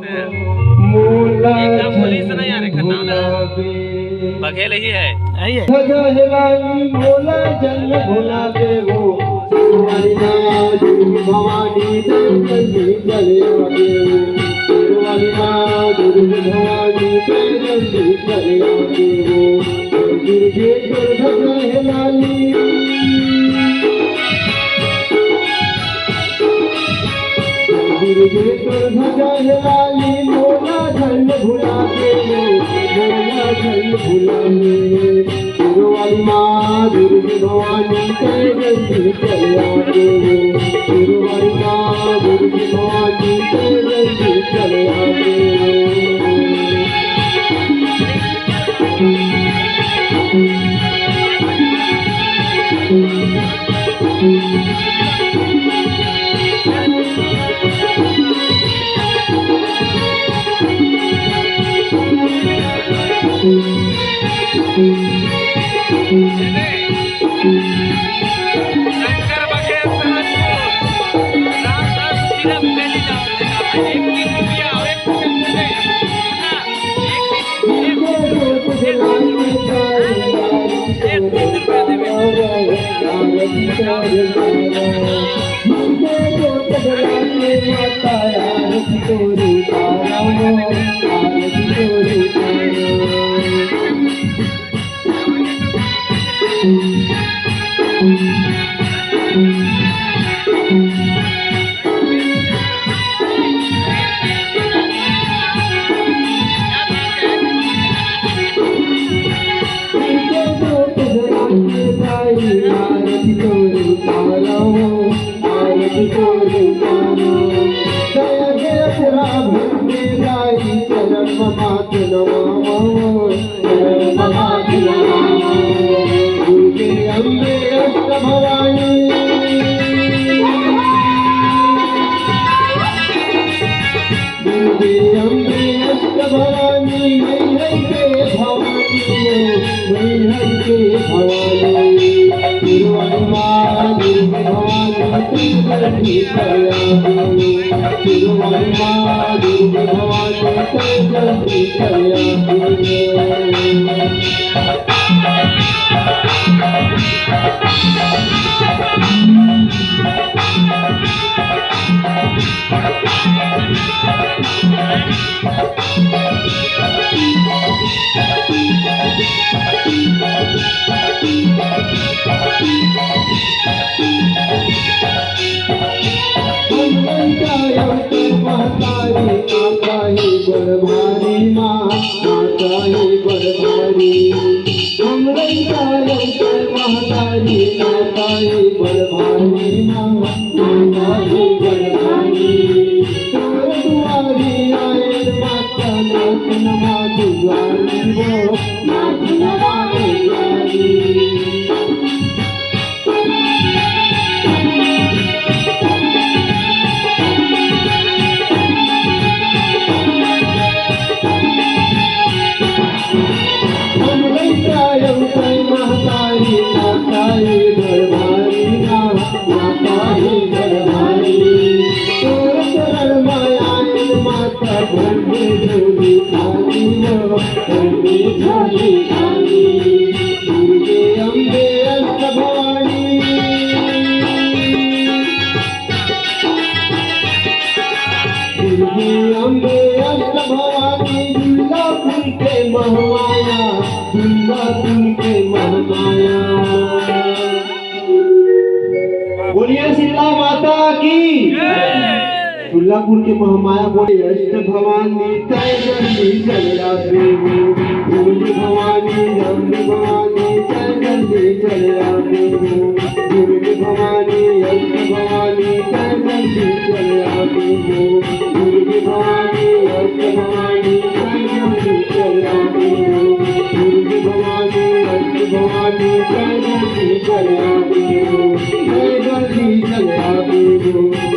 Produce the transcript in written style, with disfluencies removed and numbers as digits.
एकदम पुलिस नहीं आ रहे खन्ना बघेल ही है मोला जल भुला दे वो भवानी जल्दी चले आगे भवानी जल्दी चले आगे वो दुर्गे लाली दुर्गे ध्वजा लाली मोला जल भुला दे मोला जल भुला दे वाली माँ दुर्गे भवानी जल्दी चले आगे वाली माँ दुर्गे भवानी जल्दी चले आगे शंकर बघेल रामदास पहली जाओ एक रुपया एक बोलिए शीतला माता की दुर्गापुर के महामाया बोले अष्ट भवानी तय जल्दी चले आगे दुर्गे भवानी अम्बे भवानी तय जल्दी चले आगे दुर्गे भवानी अष्ट भवानी तय जल्दी चले आगे दुर्गे भवानी अष्ट भवानी तय जल्दी चले आगे दुर्गे भवानी अष्ट भवानी तय जल्दी चले आगे तय जल्दी चले आगे